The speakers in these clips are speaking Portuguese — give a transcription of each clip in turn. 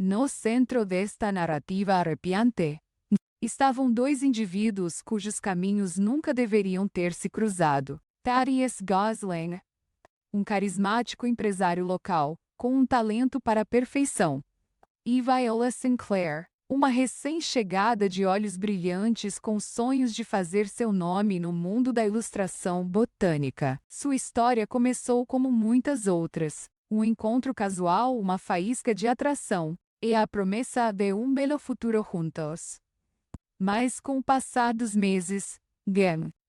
No centro desta narrativa arrepiante, estavam dois indivíduos cujos caminhos nunca deveriam ter se cruzado. Thaddeus Gosling, um carismático empresário local, com um talento para a perfeição, e Viola Sinclair, uma recém-chegada de olhos brilhantes com sonhos de fazer seu nome no mundo da ilustração botânica. Sua história começou como muitas outras. Um encontro casual, uma faísca de atração, e a promessa de um belo futuro juntos. Mas com o passar dos meses,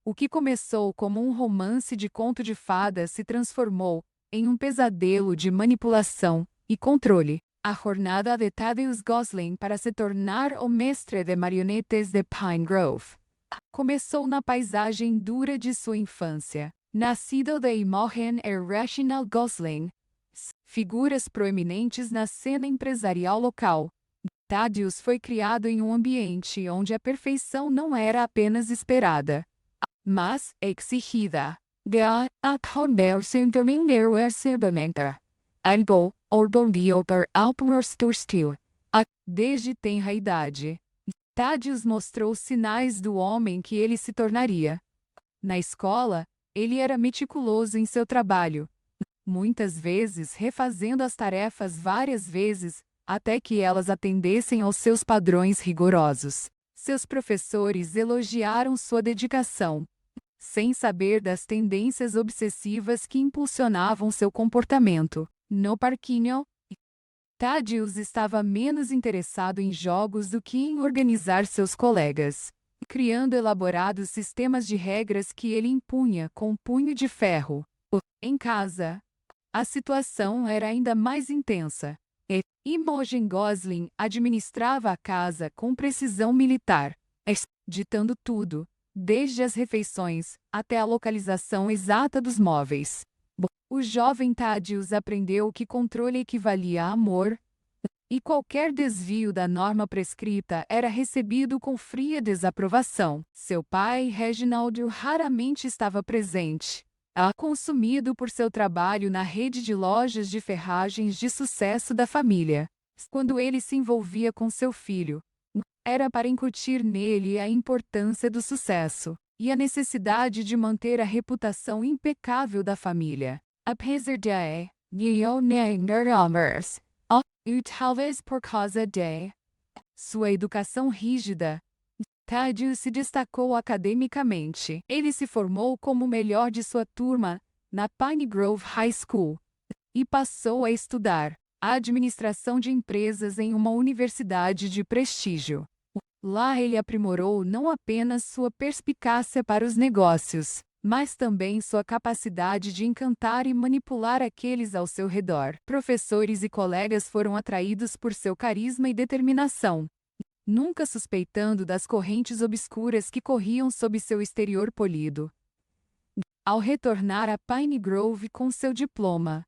o que começou como um romance de conto de fadas se transformou em um pesadelo de manipulação e controle. A jornada de Thaddeus Gosling para se tornar o mestre de marionetes de Pine Grove começou na paisagem dura de sua infância. Nascido de Imogen e Reginald Gosling, figuras proeminentes na cena empresarial local, Thaddeus foi criado em um ambiente onde a perfeição não era apenas esperada, mas exigida. Desde tenra idade, Thaddeus mostrou sinais do homem que ele se tornaria. Na escola, ele era meticuloso em seu trabalho, muitas vezes refazendo as tarefas várias vezes, até que elas atendessem aos seus padrões rigorosos. Seus professores elogiaram sua dedicação, sem saber das tendências obsessivas que impulsionavam seu comportamento. No parquinho, Thaddeus estava menos interessado em jogos do que em organizar seus colegas, criando elaborados sistemas de regras que ele impunha com punho de ferro. Em casa, a situação era ainda mais intensa. Imogen Gosling administrava a casa com precisão militar, ditando tudo, desde as refeições até a localização exata dos móveis. O jovem Thaddeus aprendeu que controle equivalia a amor, e qualquer desvio da norma prescrita era recebido com fria desaprovação. Seu pai, Reginald, raramente estava presente, consumido por seu trabalho na rede de lojas de ferragens de sucesso da família. Quando ele se envolvia com seu filho, era para incutir nele a importância do sucesso e a necessidade de manter a reputação impecável da família. Apesar de talvez por causa de sua educação rígida, Thaddeus se destacou academicamente. Ele se formou como o melhor de sua turma na Pine Grove High School e passou a estudar a administração de empresas em uma universidade de prestígio. Lá ele aprimorou não apenas sua perspicácia para os negócios, mas também sua capacidade de encantar e manipular aqueles ao seu redor. Professores e colegas foram atraídos por seu carisma e determinação, nunca suspeitando das correntes obscuras que corriam sob seu exterior polido. Ao retornar a Pine Grove com seu diploma,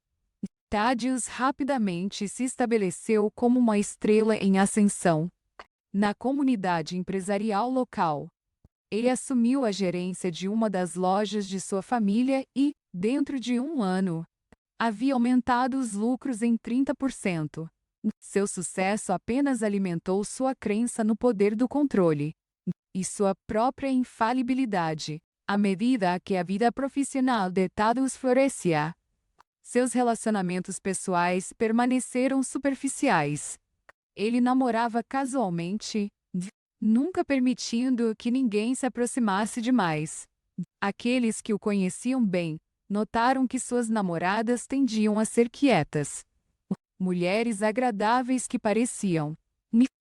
Thaddeus rapidamente se estabeleceu como uma estrela em ascensão na comunidade empresarial local. Ele assumiu a gerência de uma das lojas de sua família e, dentro de um ano, havia aumentado os lucros em 30%. Seu sucesso apenas alimentou sua crença no poder do controle e sua própria infalibilidade, à medida que a vida profissional de Thaddeus florescia. Seus relacionamentos pessoais permaneceram superficiais. Ele namorava casualmente, nunca permitindo que ninguém se aproximasse demais. Aqueles que o conheciam bem notaram que suas namoradas tendiam a ser quietas. Mulheres agradáveis que pareciam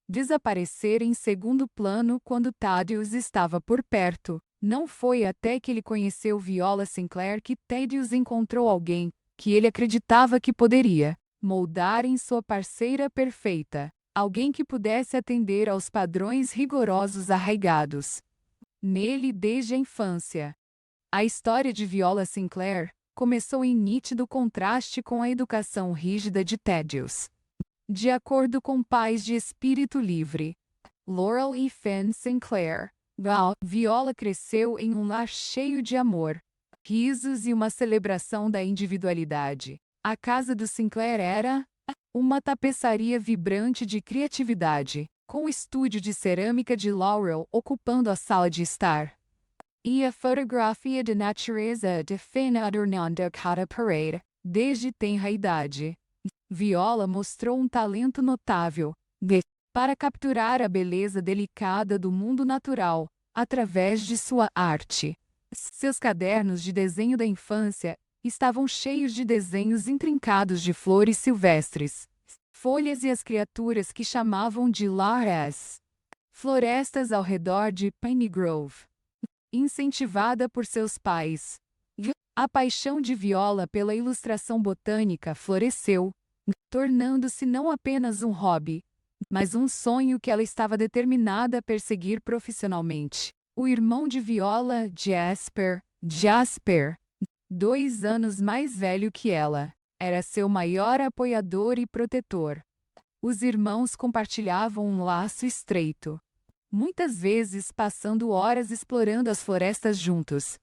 desaparecer em segundo plano quando Thaddeus estava por perto. Não foi até que ele conheceu Viola Sinclair que Thaddeus encontrou alguém que ele acreditava que poderia moldar em sua parceira perfeita. Alguém que pudesse atender aos padrões rigorosos arraigados nele desde a infância. A história de Viola Sinclair começou em nítido contraste com a educação rígida de Thaddeus. De acordo com pais de espírito livre, Laurel e Finn Sinclair, Viola cresceu em um lar cheio de amor, risos e uma celebração da individualidade. A casa do Sinclair era uma tapeçaria vibrante de criatividade, com o estúdio de cerâmica de Laurel ocupando a sala de estar. E a fotografia de natureza define adornando cada parede, desde tenra idade. Viola mostrou um talento notável para capturar a beleza delicada do mundo natural, através de sua arte. Seus cadernos de desenho da infância estavam cheios de desenhos intrincados de flores silvestres, folhas e as criaturas que chamavam de Lares. Florestas ao redor de Piney Grove. Incentivada por seus pais, a paixão de Viola pela ilustração botânica floresceu, tornando-se não apenas um hobby, mas um sonho que ela estava determinada a perseguir profissionalmente. O irmão de Viola, Jasper, 2 anos mais velho que ela, era seu maior apoiador e protetor. Os irmãos compartilhavam um laço estreito, muitas vezes passando horas explorando as florestas juntos,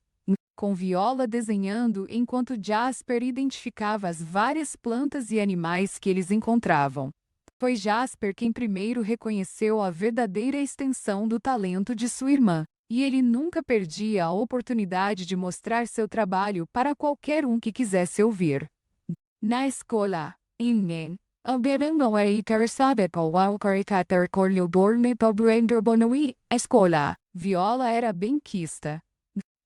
com Viola desenhando enquanto Jasper identificava as várias plantas e animais que eles encontravam. Foi Jasper quem primeiro reconheceu a verdadeira extensão do talento de sua irmã, e ele nunca perdia a oportunidade de mostrar seu trabalho para qualquer um que quisesse ouvir. Na escola, Viola era benquista,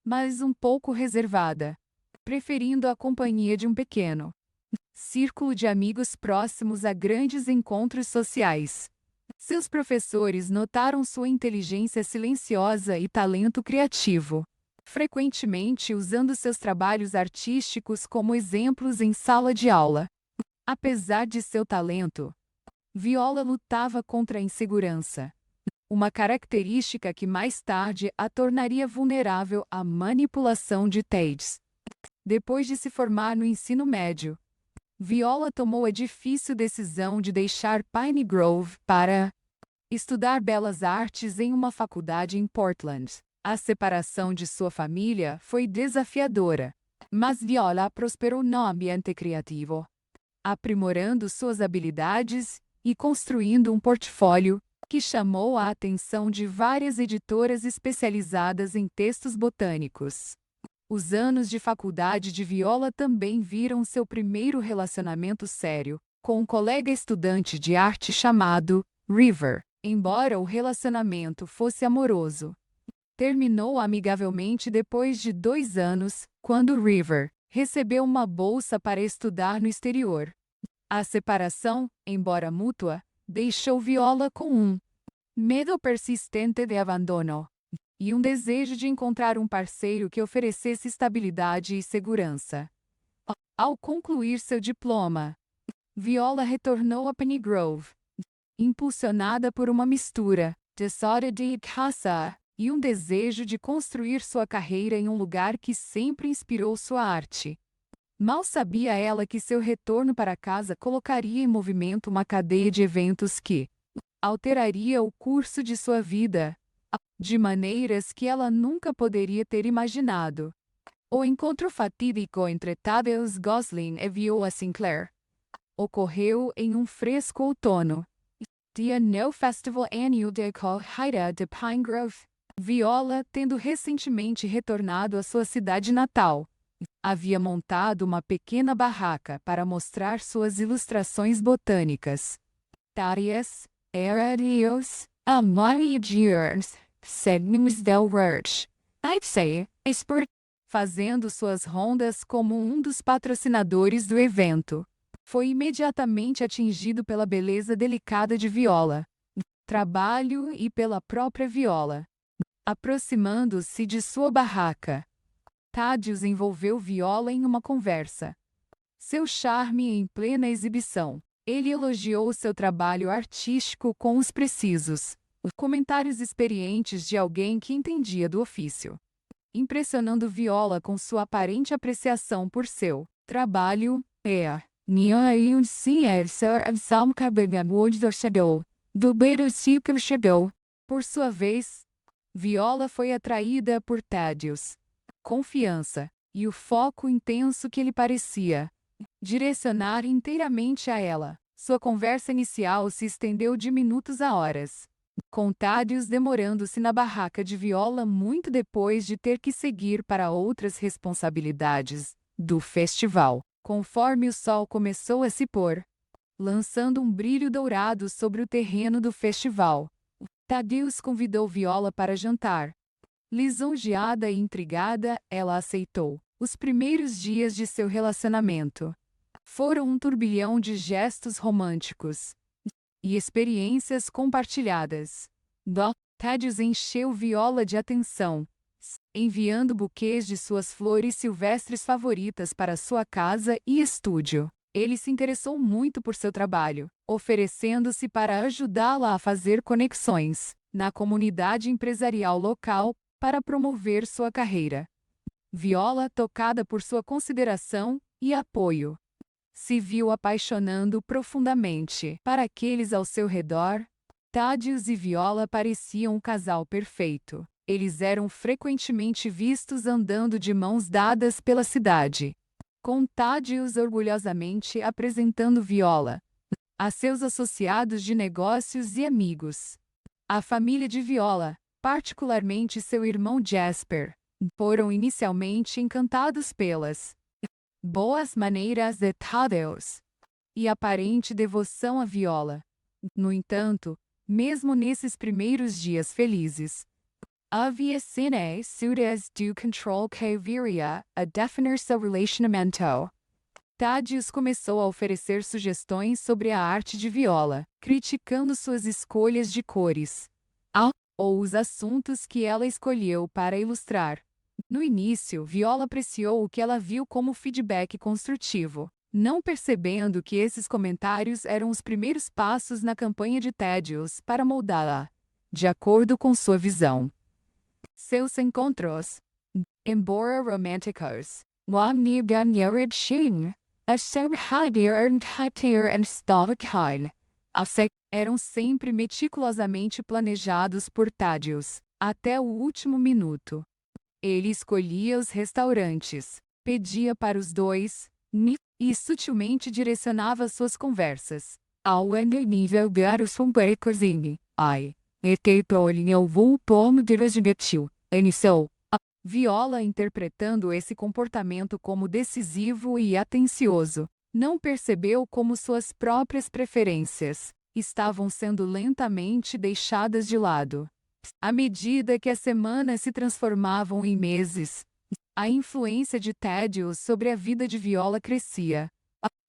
mas um pouco reservada, preferindo a companhia de um pequeno círculo de amigos próximos a grandes encontros sociais. Seus professores notaram sua inteligência silenciosa e talento criativo, frequentemente usando seus trabalhos artísticos como exemplos em sala de aula. Apesar de seu talento, Viola lutava contra a insegurança, uma característica que mais tarde a tornaria vulnerável à manipulação de TEDs. Depois de se formar no ensino médio, Viola tomou a difícil decisão de deixar Piney Grove para estudar belas artes em uma faculdade em Portland. A separação de sua família foi desafiadora, mas Viola prosperou no ambiente criativo, aprimorando suas habilidades e construindo um portfólio que chamou a atenção de várias editoras especializadas em textos botânicos. Os anos de faculdade de Viola também viram seu primeiro relacionamento sério, com um colega estudante de arte chamado River. Embora o relacionamento fosse amoroso, terminou amigavelmente depois de 2 anos, quando River recebeu uma bolsa para estudar no exterior. A separação, embora mútua, deixou Viola com um medo persistente de abandono e um desejo de encontrar um parceiro que oferecesse estabilidade e segurança. Ao concluir seu diploma, Viola retornou a Piney Grove, impulsionada por uma mistura de saudade de casa e um desejo de construir sua carreira em um lugar que sempre inspirou sua arte. Mal sabia ela que seu retorno para casa colocaria em movimento uma cadeia de eventos que alteraria o curso de sua vida, de maneiras que ela nunca poderia ter imaginado. O encontro fatídico entre Thaddeus Gosling e Viola Sinclair ocorreu em um fresco outono. Dia no Festival Annual de Corrida de Pine Grove. Viola, tendo recentemente retornado à sua cidade natal, havia montado uma pequena barraca para mostrar suas ilustrações botânicas. Tárias, Eradios, Amaridiers, Segments del Roche. I'd say, expert. Fazendo suas rondas como um dos patrocinadores do evento. Foi imediatamente atingido pela beleza delicada de Viola, trabalho e pela própria Viola. Aproximando-se de sua barraca, Thaddeus envolveu Viola em uma conversa. Seu charme em plena exibição. Ele elogiou seu trabalho artístico com os precisos comentários experientes de alguém que entendia do ofício, impressionando Viola com sua aparente apreciação por seu trabalho. Por sua vez, Viola foi atraída por Thaddeus' confiança e o foco intenso que ele parecia direcionar inteiramente a ela. Sua conversa inicial se estendeu de minutos a horas, com Thaddeus demorando-se na barraca de Viola muito depois de ter que seguir para outras responsabilidades do festival. Conforme o sol começou a se pôr, lançando um brilho dourado sobre o terreno do festival, Thaddeus convidou Viola para jantar. Lisonjeada e intrigada, ela aceitou. Os primeiros dias de seu relacionamento foram um turbilhão de gestos românticos e experiências compartilhadas. Thaddeus encheu Viola de atenção, enviando buquês de suas flores silvestres favoritas para sua casa e estúdio. Ele se interessou muito por seu trabalho, oferecendo-se para ajudá-la a fazer conexões na comunidade empresarial local para promover sua carreira. Viola, tocada por sua consideração e apoio, se viu apaixonando profundamente. Para aqueles ao seu redor, Thaddeus e Viola pareciam um casal perfeito. Eles eram frequentemente vistos andando de mãos dadas pela cidade, com Thaddeus orgulhosamente apresentando Viola a seus associados de negócios e amigos. A família de Viola, particularmente seu irmão Jasper, foram inicialmente encantados pelas boas maneiras de Thaddeus e aparente devoção a Viola. No entanto, mesmo nesses primeiros dias felizes, havia sinais do controle que viria a definir seu relacionamento. Thaddeus começou a oferecer sugestões sobre a arte de Viola, criticando suas escolhas de cores ou os assuntos que ela escolheu para ilustrar. No início, Viola apreciou o que ela viu como feedback construtivo, não percebendo que esses comentários eram os primeiros passos na campanha de Thaddeus para moldá-la de acordo com sua visão. Seus encontros, embora românticos, eram sempre meticulosamente planejados por Thaddeus, até o último minuto. Ele escolhia os restaurantes, pedia para os dois, e sutilmente direcionava suas conversas ao nível de cozinha. Viola, interpretando esse comportamento como decisivo e atencioso, não percebeu como suas próprias preferências estavam sendo lentamente deixadas de lado. À medida que as semanas se transformavam em meses, a influência de Thaddeus sobre a vida de Viola crescia.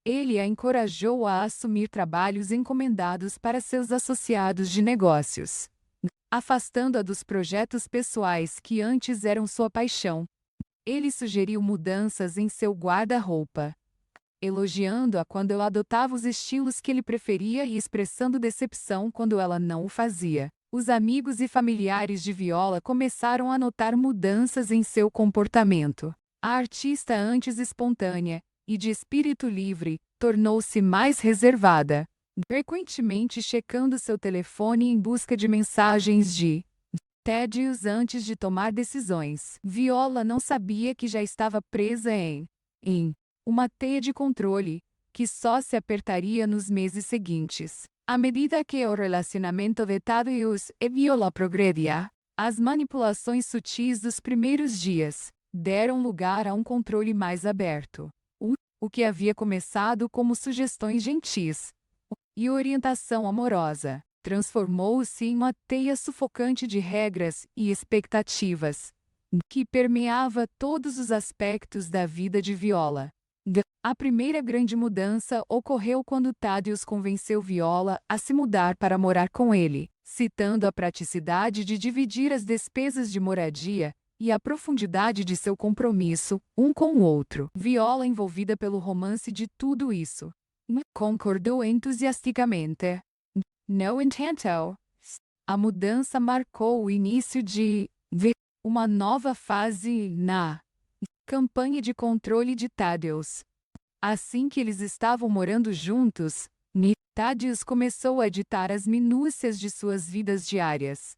Ele a encorajou a assumir trabalhos encomendados para seus associados de negócios, afastando-a dos projetos pessoais que antes eram sua paixão. Ele sugeriu mudanças em seu guarda-roupa, elogiando-a quando ela adotava os estilos que ele preferia e expressando decepção quando ela não o fazia. Os amigos e familiares de Viola começaram a notar mudanças em seu comportamento. A artista, antes espontânea e de espírito livre, tornou-se mais reservada, frequentemente checando seu telefone em busca de mensagens de Thaddeus antes de tomar decisões. Viola não sabia que já estava presa em uma teia de controle, que só se apertaria nos meses seguintes. À medida que o relacionamento de Thaddeus e Viola progredia, as manipulações sutis dos primeiros dias deram lugar a um controle mais aberto. O que havia começado como sugestões gentis e orientação amorosa transformou-se em uma teia sufocante de regras e expectativas que permeava todos os aspectos da vida de Viola. A primeira grande mudança ocorreu quando Thaddeus convenceu Viola a se mudar para morar com ele, citando a praticidade de dividir as despesas de moradia e a profundidade de seu compromisso um com o outro. Viola, envolvida pelo romance de tudo isso, concordou entusiasticamente. No entanto, a mudança marcou o início de uma nova fase na campanha de controle de Thaddeus. Assim que eles estavam morando juntos, Thaddeus começou a ditar as minúcias de suas vidas diárias.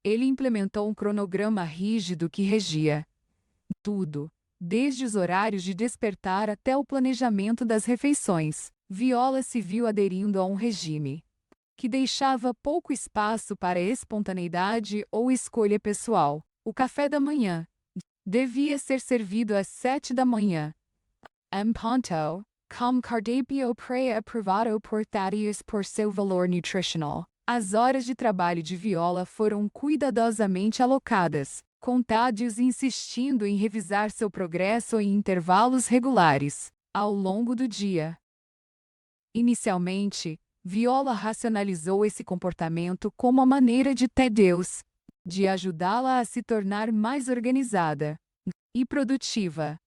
Ele implementou um cronograma rígido que regia tudo, desde os horários de despertar até o planejamento das refeições. Viola se viu aderindo a um regime que deixava pouco espaço para espontaneidade ou escolha pessoal. O café da manhã devia ser servido às 7 da manhã. Ponto, com cardápio pré-aprovado por Thaddeus por seu valor nutricional. As horas de trabalho de Viola foram cuidadosamente alocadas, com Thaddeus insistindo em revisar seu progresso em intervalos regulares, ao longo do dia. Inicialmente, Viola racionalizou esse comportamento como a maneira de Thaddeus de ajudá-la a se tornar mais organizada e produtiva.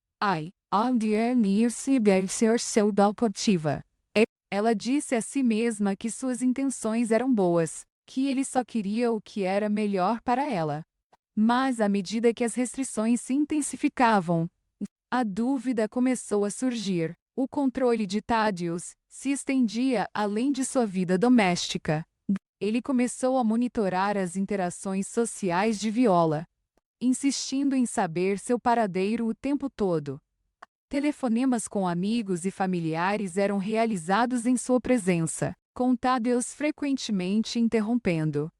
Ela disse a si mesma que suas intenções eram boas, que ele só queria o que era melhor para ela. Mas à medida que as restrições se intensificavam, a dúvida começou a surgir. O controle de Thaddeus se estendia além de sua vida doméstica. Ele começou a monitorar as interações sociais de Viola, insistindo em saber seu paradeiro o tempo todo. Telefonemas com amigos e familiares eram realizados em sua presença, com Thaddeus frequentemente interrompendo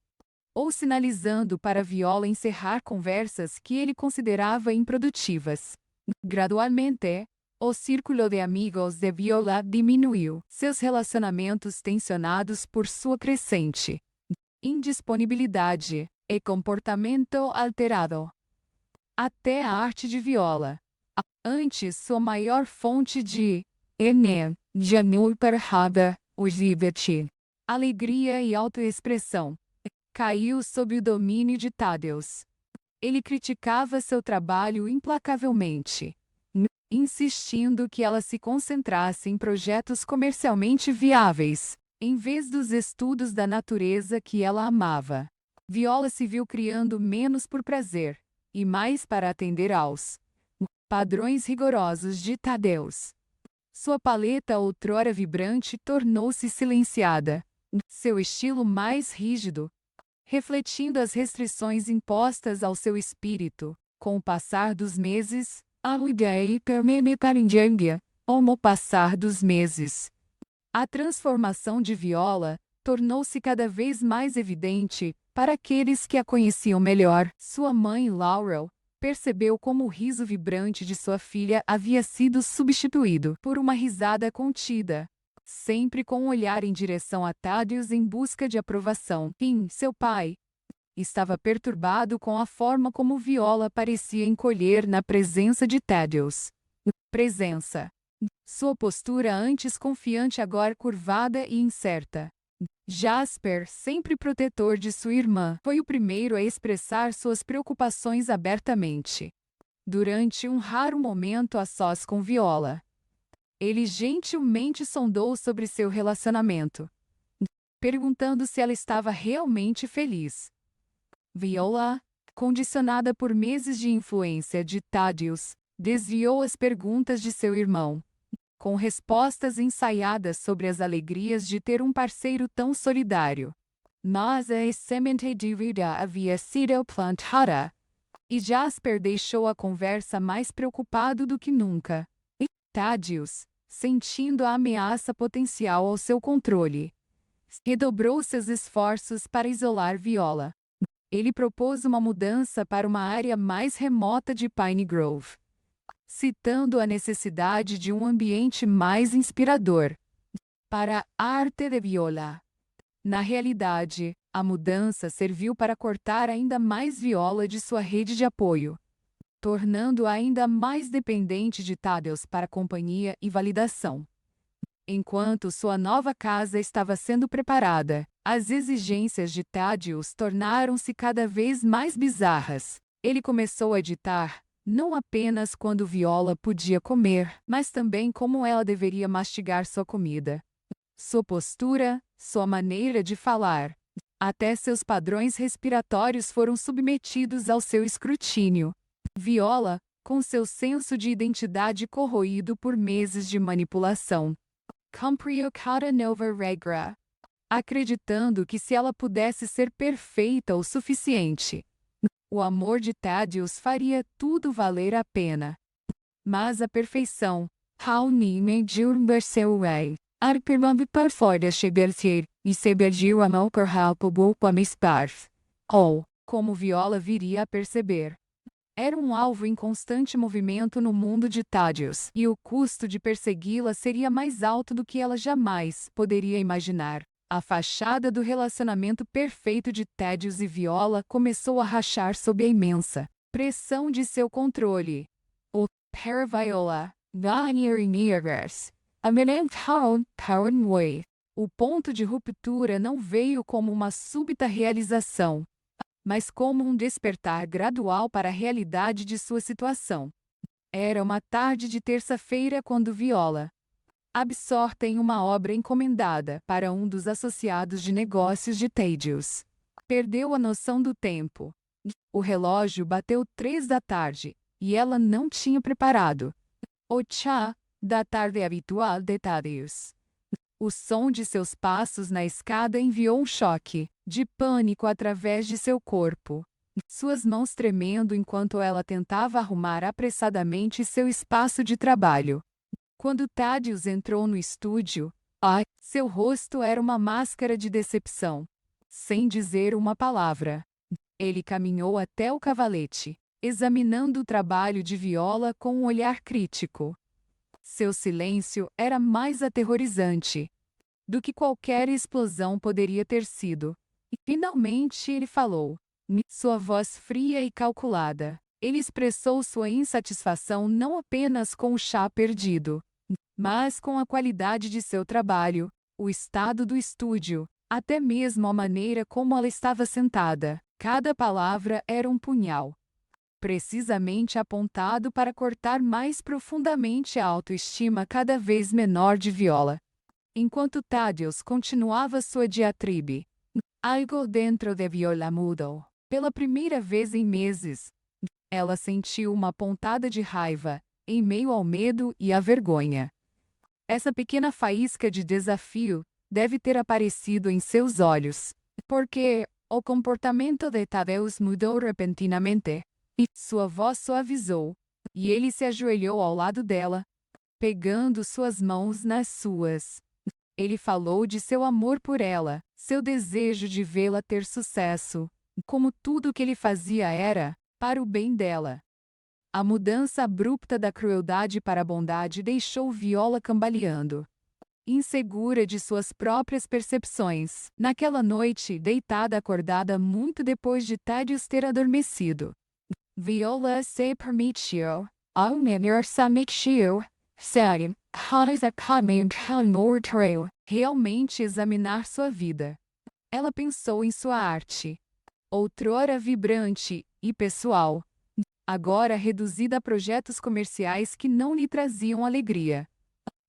ou sinalizando para Viola encerrar conversas que ele considerava improdutivas. Gradualmente, o círculo de amigos de Viola diminuiu, seus relacionamentos tensionados por sua crescente indisponibilidade e comportamento alterado. Até a arte de Viola, antes sua maior fonte de alegria e autoexpressão, caiu sob o domínio de Thaddeus. Ele criticava seu trabalho implacavelmente, insistindo que ela se concentrasse em projetos comercialmente viáveis, em vez dos estudos da natureza que ela amava. Viola se viu criando menos por prazer, e mais para atender aos padrões rigorosos de Thaddeus. Sua paleta outrora vibrante tornou-se silenciada, seu estilo mais rígido, refletindo as restrições impostas ao seu espírito. Com o passar dos meses, a transformação de Viola tornou-se cada vez mais evidente para aqueles que a conheciam melhor. Sua mãe, Laurel, percebeu como o riso vibrante de sua filha havia sido substituído por uma risada contida, sempre com um olhar em direção a Thaddeus em busca de aprovação. Seu pai estava perturbado com a forma como Viola parecia encolher na presença de Thaddeus. Sua postura antes confiante agora curvada e incerta. Jasper, sempre protetor de sua irmã, foi o primeiro a expressar suas preocupações abertamente. Durante um raro momento a sós com Viola, ele gentilmente sondou sobre seu relacionamento, perguntando se ela estava realmente feliz. Viola, condicionada por meses de influência de Thaddeus, desviou as perguntas de seu irmão, com respostas ensaiadas sobre as alegrias de ter um parceiro tão solidário. Mas a semente de vida havia sido plantada, e Jasper deixou a conversa mais preocupado do que nunca. E Thaddeus, sentindo a ameaça potencial ao seu controle, redobrou seus esforços para isolar Viola. Ele propôs uma mudança para uma área mais remota de Pine Grove, citando a necessidade de um ambiente mais inspirador para a arte de Viola. Na realidade, a mudança serviu para cortar ainda mais Viola de sua rede de apoio, tornando-a ainda mais dependente de Thaddeus para companhia e validação. Enquanto sua nova casa estava sendo preparada, as exigências de Thaddeus tornaram-se cada vez mais bizarras. Ele começou a ditar não apenas quando Viola podia comer, mas também como ela deveria mastigar sua comida. Sua postura, sua maneira de falar, até seus padrões respiratórios foram submetidos ao seu escrutínio. Viola, com seu senso de identidade corroído por meses de manipulação, cumpriu cada nova regra, acreditando que se ela pudesse ser perfeita o suficiente, o amor de Thaddeus faria tudo valer a pena. Mas a perfeição, Arpirmambi par fora chebertier, e sebergiu a mão corralpo bulpa misparf. Ou, como Viola viria a perceber, era um alvo em constante movimento no mundo de Thaddeus, e o custo de persegui-la seria mais alto do que ela jamais poderia imaginar. A fachada do relacionamento perfeito de Thaddeus e Viola começou a rachar sob a imensa pressão de seu controle. O Per Viola, Ganir-Niergers, Way. O ponto de ruptura não veio como uma súbita realização, mas como um despertar gradual para a realidade de sua situação. Era uma tarde de terça-feira quando Viola, absorta em uma obra encomendada para um dos associados de negócios de Thaddeus, perdeu a noção do tempo. O relógio bateu 3 da tarde, e ela não tinha preparado o chá da tarde habitual de Thaddeus. O som de seus passos na escada enviou um choque de pânico através de seu corpo. Suas mãos tremendo enquanto ela tentava arrumar apressadamente seu espaço de trabalho. Quando Thaddeus entrou no estúdio, seu rosto era uma máscara de decepção. Sem dizer uma palavra, ele caminhou até o cavalete, examinando o trabalho de Viola com um olhar crítico. Seu silêncio era mais aterrorizante do que qualquer explosão poderia ter sido. E finalmente ele falou. Sua voz fria e calculada. Ele expressou sua insatisfação não apenas com o chá perdido, mas com a qualidade de seu trabalho, o estado do estúdio, até mesmo a maneira como ela estava sentada. Cada palavra era um punhal, precisamente apontado para cortar mais profundamente a autoestima cada vez menor de Viola. Enquanto Thaddeus continuava sua diatribe, algo dentro de Viola mudou. Pela primeira vez em meses, ela sentiu uma pontada de raiva, em meio ao medo e à vergonha. Essa pequena faísca de desafio deve ter aparecido em seus olhos, porque o comportamento de Thaddeus mudou repentinamente, e sua voz suavizou, e ele se ajoelhou ao lado dela, pegando suas mãos nas suas. Ele falou de seu amor por ela, seu desejo de vê-la ter sucesso, como tudo o que ele fazia era para o bem dela. A mudança abrupta da crueldade para a bondade deixou Viola cambaleando, insegura de suas próprias percepções. Naquela noite, deitada acordada muito depois de Thaddeus ter adormecido, Viola se permitiu, ao melhor permitiu, sério, realmente examinar sua vida. Ela pensou em sua arte, outrora vibrante e pessoal, agora reduzida a projetos comerciais que não lhe traziam alegria.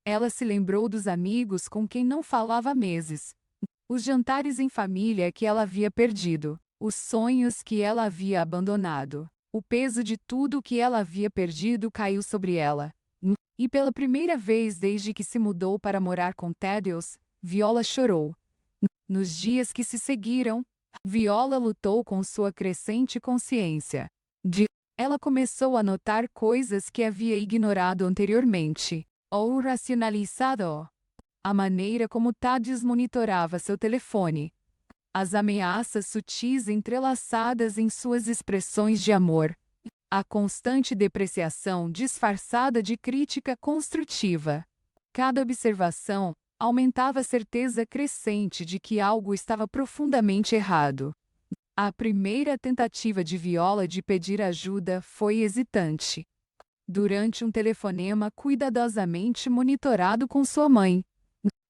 Ela se lembrou dos amigos com quem não falava há meses, os jantares em família que ela havia perdido, os sonhos que ela havia abandonado. O peso de tudo o que ela havia perdido caiu sobre ela. E pela primeira vez desde que se mudou para morar com Thaddeus, Viola chorou. Nos dias que se seguiram, Viola lutou com sua crescente consciência. Ela começou a notar coisas que havia ignorado anteriormente, ou racionalizado. A maneira como Thaddeus monitorava seu telefone. As ameaças sutis entrelaçadas em suas expressões de amor. A constante depreciação disfarçada de crítica construtiva. Cada observação aumentava a certeza crescente de que algo estava profundamente errado. A primeira tentativa de Viola de pedir ajuda foi hesitante. Durante um telefonema cuidadosamente monitorado com sua mãe,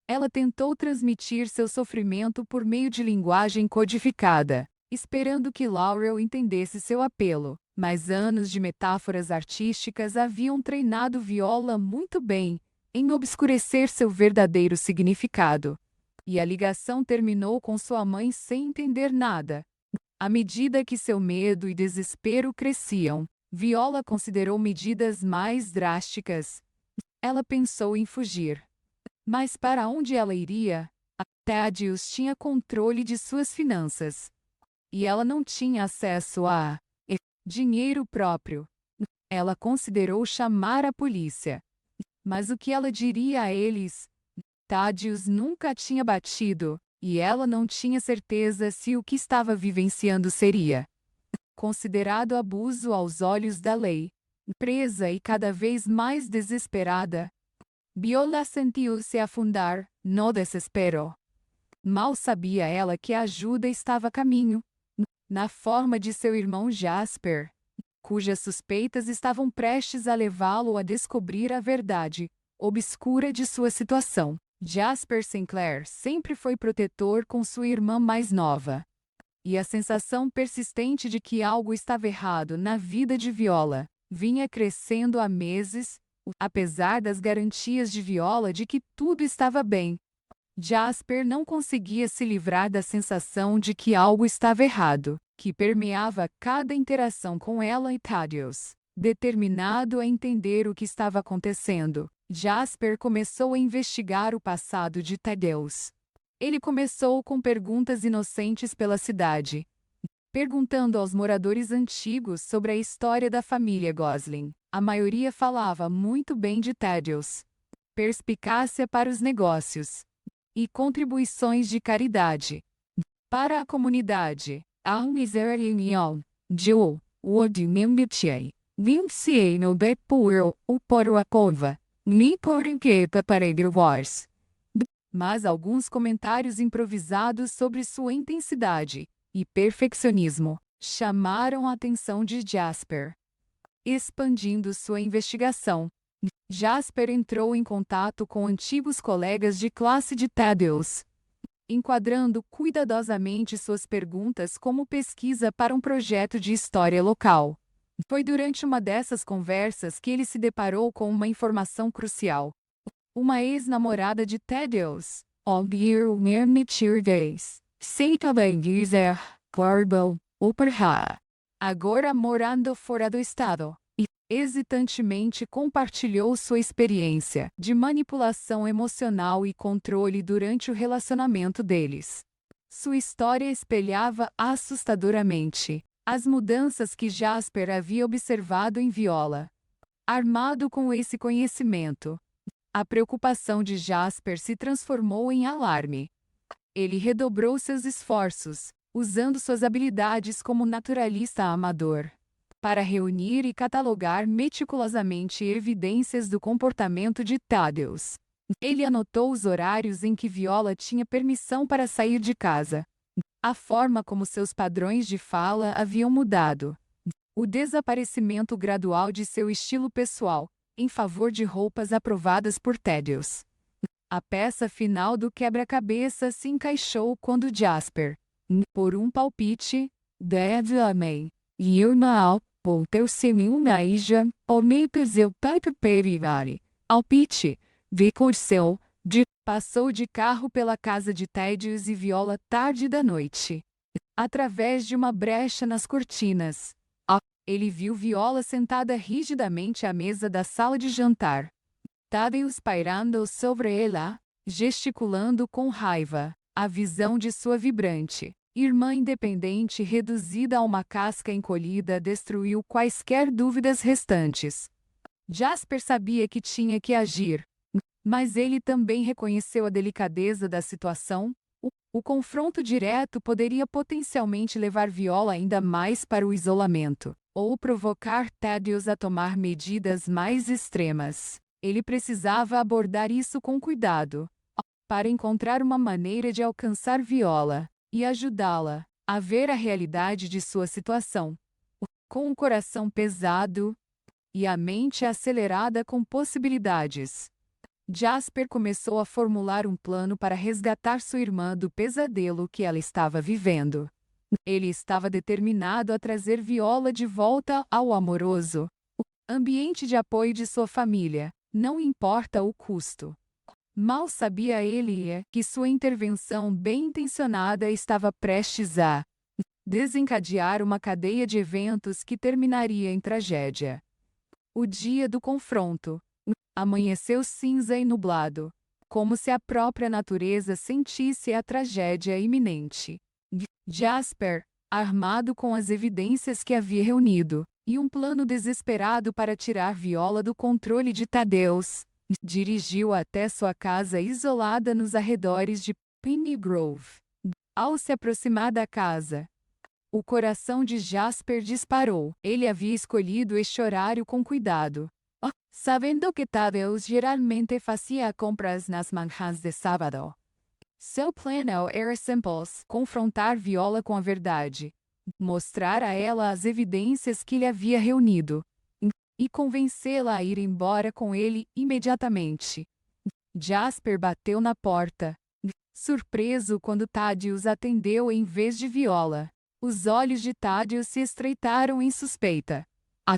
ela tentou transmitir seu sofrimento por meio de linguagem codificada, esperando que Laurel entendesse seu apelo. Mas anos de metáforas artísticas haviam treinado Viola muito bem em obscurecer seu verdadeiro significado. E a ligação terminou com sua mãe sem entender nada. À medida que seu medo e desespero cresciam, Viola considerou medidas mais drásticas. Ela pensou em fugir. Mas para onde ela iria? Thaddeus tinha controle de suas finanças. E ela não tinha acesso a dinheiro próprio. Ela considerou chamar a polícia. Mas o que ela diria a eles? Thaddeus nunca a tinha batido, e ela não tinha certeza se o que estava vivenciando seria considerado abuso aos olhos da lei. Presa e cada vez mais desesperada, Viola sentiu-se afundar no desespero. Mal sabia ela que a ajuda estava a caminho, na forma de seu irmão Jasper, cujas suspeitas estavam prestes a levá-lo a descobrir a verdade obscura de sua situação. Jasper Sinclair sempre foi protetor com sua irmã mais nova. E a sensação persistente de que algo estava errado na vida de Viola vinha crescendo há meses, apesar das garantias de Viola de que tudo estava bem. Jasper não conseguia se livrar da sensação de que algo estava errado, que permeava cada interação com ela e Thaddeus. Determinado a entender o que estava acontecendo, Jasper começou a investigar o passado de Thaddeus. Ele começou com perguntas inocentes pela cidade, perguntando aos moradores antigos sobre a história da família Gosling. A maioria falava muito bem de Thaddeus, perspicácia para os negócios e contribuições de caridade para a comunidade. A união de Wood Membichei, Vinci no Bepuel, o Poroacova, ni por inquieta para Wars. Mas alguns comentários improvisados sobre sua intensidade e perfeccionismo chamaram a atenção de Jasper. Expandindo sua investigação, Jasper entrou em contato com antigos colegas de classe de Thaddeus, enquadrando cuidadosamente suas perguntas como pesquisa para um projeto de história local. Foi durante uma dessas conversas que ele se deparou com uma informação crucial. Uma ex-namorada de Thaddeus, Olgier Mermitirdes, Seitaben Gizer, Corbel, Uperha, agora morando fora do estado, e hesitantemente compartilhou sua experiência de manipulação emocional e controle durante o relacionamento deles. Sua história espelhava assustadoramente as mudanças que Jasper havia observado em Viola. Armado com esse conhecimento, a preocupação de Jasper se transformou em alarme. Ele redobrou seus esforços, usando suas habilidades como naturalista amador, para reunir e catalogar meticulosamente evidências do comportamento de Thaddeus. Ele anotou os horários em que Viola tinha permissão para sair de casa, a forma como seus padrões de fala haviam mudado, o desaparecimento gradual de seu estilo pessoal, em favor de roupas aprovadas por Thaddeus. A peça final do quebra-cabeça se encaixou quando Jasper, por um palpite, deve amei, e irmão, por teu seminho na ija, o me peseu pipe perivare, palpite, vicurseu, passou de carro pela casa de Thaddeus e Viola tarde da noite. Através de uma brecha nas cortinas, ele viu Viola sentada rigidamente à mesa da sala de jantar. Thaddeus pairando sobre ela, gesticulando com raiva. A visão de sua vibrante irmã independente reduzida a uma casca encolhida destruiu quaisquer dúvidas restantes. Jasper sabia que tinha que agir, mas ele também reconheceu a delicadeza da situação. O confronto direto poderia potencialmente levar Viola ainda mais para o isolamento, ou provocar Thaddeus a tomar medidas mais extremas. Ele precisava abordar isso com cuidado, para encontrar uma maneira de alcançar Viola e ajudá-la a ver a realidade de sua situação. Com o coração pesado e a mente acelerada com possibilidades, Jasper começou a formular um plano para resgatar sua irmã do pesadelo que ela estava vivendo. Ele estava determinado a trazer Viola de volta ao amoroso ambiente de apoio de sua família, não importa o custo. Mal sabia ele que sua intervenção bem-intencionada estava prestes a desencadear uma cadeia de eventos que terminaria em tragédia. O dia do confronto amanheceu cinza e nublado, como se a própria natureza sentisse a tragédia iminente. Jasper, armado com as evidências que havia reunido, e um plano desesperado para tirar Viola do controle de Thaddeus, Dirigiu até sua casa isolada nos arredores de Penny Grove. Ao se aproximar da casa, o coração de Jasper disparou. Ele havia escolhido este horário com cuidado. Sabendo que Thaddeus geralmente fazia compras nas manhãs de sábado. Seu plano era simples: confrontar Viola com a verdade, mostrar a ela as evidências que ele havia reunido, e convencê-la a ir embora com ele imediatamente. Jasper bateu na porta, surpreso quando Thaddeus atendeu em vez de Viola. Os olhos de Thaddeus se estreitaram em suspeita.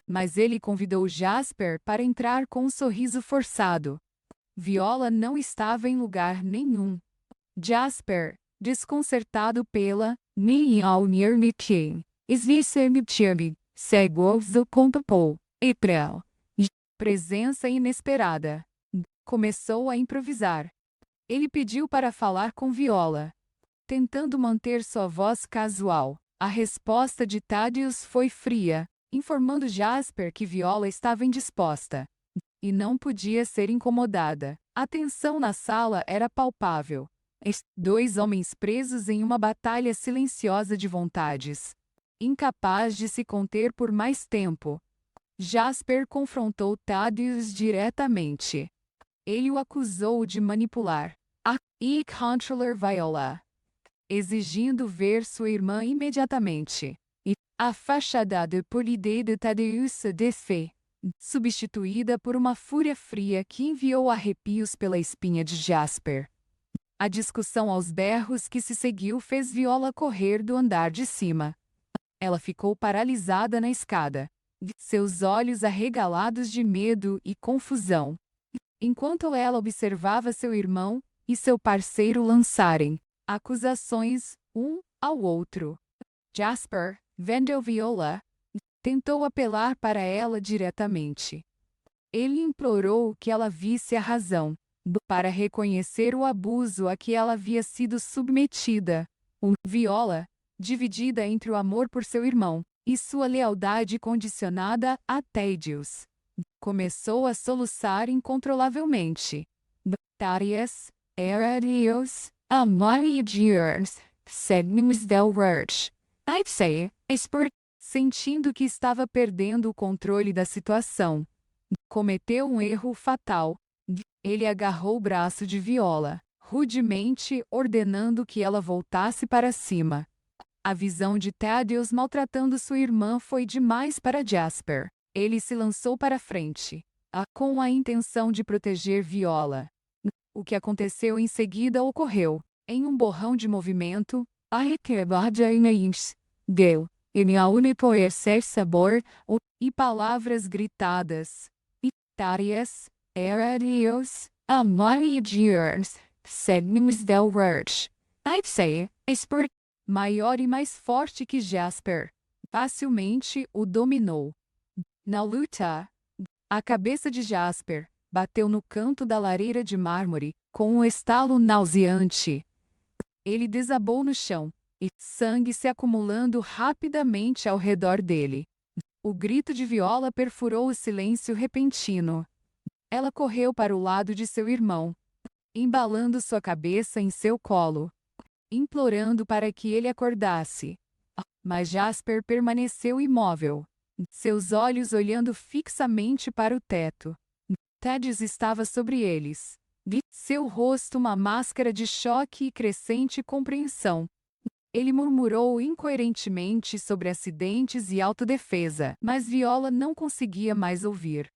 Mas ele convidou Jasper para entrar com um sorriso forçado. Viola não estava em lugar nenhum. Jasper, desconcertado pela presença inesperada, começou a improvisar. Ele pediu para falar com Viola, tentando manter sua voz casual. A resposta de Thaddeus foi fria, informando Jasper que Viola estava indisposta e não podia ser incomodada. A tensão na sala era palpável. Dois homens presos em uma batalha silenciosa de vontades. Incapaz de se conter por mais tempo, Jasper confrontou Thaddeus diretamente. Ele o acusou de manipular e controlar Viola, exigindo ver sua irmã imediatamente. E a fachada polidez de Thaddeus se desfez, substituída por uma fúria fria que enviou arrepios pela espinha de Jasper. A discussão aos berros que se seguiu fez Viola correr do andar de cima. Ela ficou paralisada na escada, seus olhos arregalados de medo e confusão, enquanto ela observava seu irmão e seu parceiro lançarem acusações um ao outro. Jasper, vendo Viola, tentou apelar para ela diretamente. Ele implorou que ela visse a razão, para reconhecer o abuso a que ela havia sido submetida. Viola, dividida entre o amor por seu irmão e sua lealdade condicionada a Thaddeus, começou a soluçar incontrolavelmente. Thaddeus era Deus, amor e Deus, seguimos del Word. I'd say, sentindo que estava perdendo o controle da situação, cometeu um erro fatal. Ele agarrou o braço de Viola, rudemente ordenando que ela voltasse para cima. A visão de Thaddeus maltratando sua irmã foi demais para Jasper. Ele se lançou para frente, com a intenção de proteger Viola. O que aconteceu em seguida ocorreu. Em um borrão de movimento, deu, sabor, e palavras gritadas. Thaddeus era Deus, amor e Deus, seguimos del Word. I'd say, maior e mais forte que Jasper, facilmente o dominou. Na luta, a cabeça de Jasper bateu no canto da lareira de mármore com um estalo nauseante. Ele desabou no chão, e sangue se acumulando rapidamente ao redor dele. O grito de Viola perfurou o silêncio repentino. Ela correu para o lado de seu irmão, embalando sua cabeça em seu colo, implorando para que ele acordasse. Mas Jasper permaneceu imóvel, seus olhos olhando fixamente para o teto. Thaddeus estava sobre eles, seu rosto uma máscara de choque e crescente compreensão. Ele murmurou incoerentemente sobre acidentes e autodefesa, mas Viola não conseguia mais ouvir.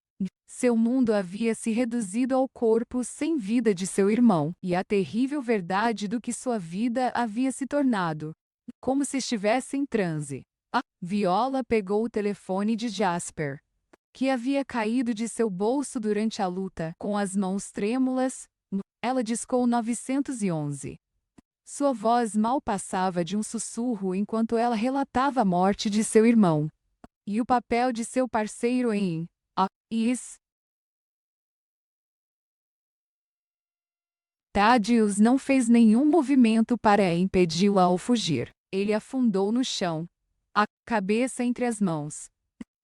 Seu mundo havia se reduzido ao corpo sem vida de seu irmão, e à terrível verdade do que sua vida havia se tornado. Como se estivesse em transe. Viola pegou o telefone de Jasper, que havia caído de seu bolso durante a luta. Com as mãos trêmulas, ela discou 911. Sua voz mal passava de um sussurro enquanto ela relatava a morte de seu irmão e o papel de seu parceiro em Is. Thaddeus não fez nenhum movimento para impedi-la ao fugir. Ele afundou no chão, a cabeça entre as mãos,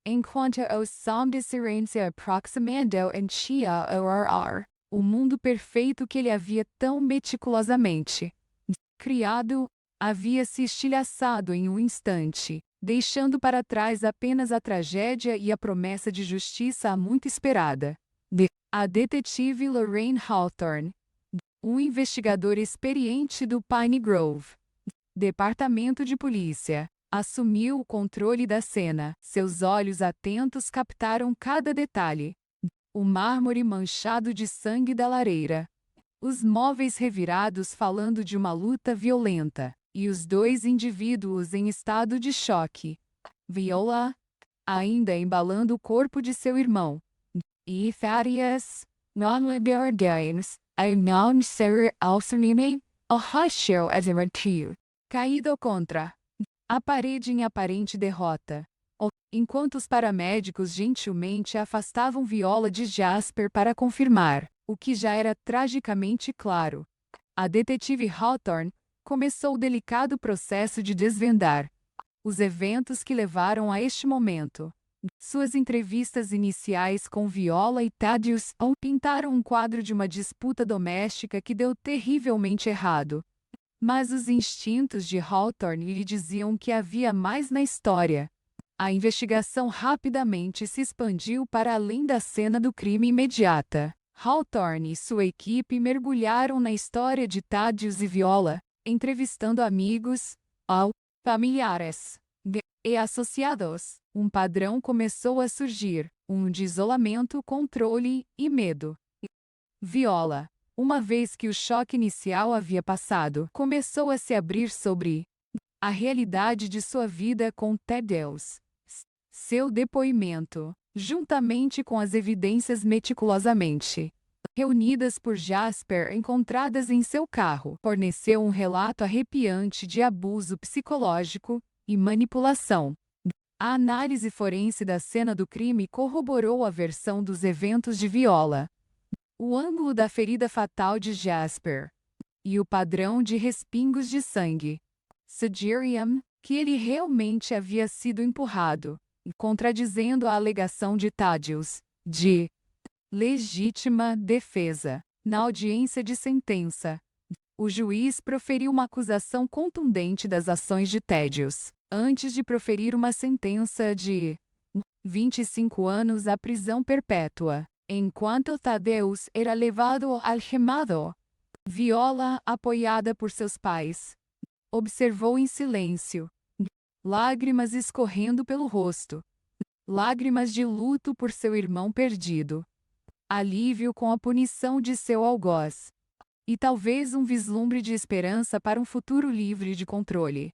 Enquanto o som de sirene se aproximando enchia o ar, o mundo perfeito que ele havia tão meticulosamente criado havia se estilhaçado em um instante, deixando para trás apenas a tragédia e a promessa de justiça muito esperada. A detetive Lorraine Hawthorne, um investigador experiente do Pine Grove Departamento de Polícia, assumiu o controle da cena. Seus olhos atentos captaram cada detalhe. O mármore manchado de sangue da lareira. Os móveis revirados falando de uma luta violenta. E os dois indivíduos em estado de choque. Viola, ainda embalando o corpo de seu irmão. E Thaddeus, non-liber games, a não-ser auxiliame, o rachel advertiu. Caído contra a parede em aparente derrota. Enquanto os paramédicos gentilmente afastavam Viola de Jasper para confirmar o que já era tragicamente claro. A detetive Hawthorne começou o delicado processo de desvendar os eventos que levaram a este momento. Suas entrevistas iniciais com Viola e Thaddeus pintaram um quadro de uma disputa doméstica que deu terrivelmente errado. Mas os instintos de Hawthorne lhe diziam que havia mais na história. A investigação rapidamente se expandiu para além da cena do crime imediata. Hawthorne e sua equipe mergulharam na história de Thaddeus e Viola, entrevistando amigos, familiares e associados. Um padrão começou a surgir, um de isolamento, controle e medo. Viola, uma vez que o choque inicial havia passado, começou a se abrir sobre a realidade de sua vida com Thaddeus. Seu depoimento, juntamente com as evidências meticulosamente reunidas por Jasper encontradas em seu carro, forneceu um relato arrepiante de abuso psicológico e manipulação. A análise forense da cena do crime corroborou a versão dos eventos de Viola. O ângulo da ferida fatal de Jasper e o padrão de respingos de sangue sugeriam que ele realmente havia sido empurrado, contradizendo a alegação de Thaddeus de legítima defesa. Na audiência de sentença, o juiz proferiu uma acusação contundente das ações de Thaddeus, antes de proferir uma sentença de 25 anos à prisão perpétua. Enquanto Thaddeus era levado algemado, Viola, apoiada por seus pais, observou em silêncio, lágrimas escorrendo pelo rosto, lágrimas de luto por seu irmão perdido, alívio com a punição de seu algoz, e talvez um vislumbre de esperança para um futuro livre de controle.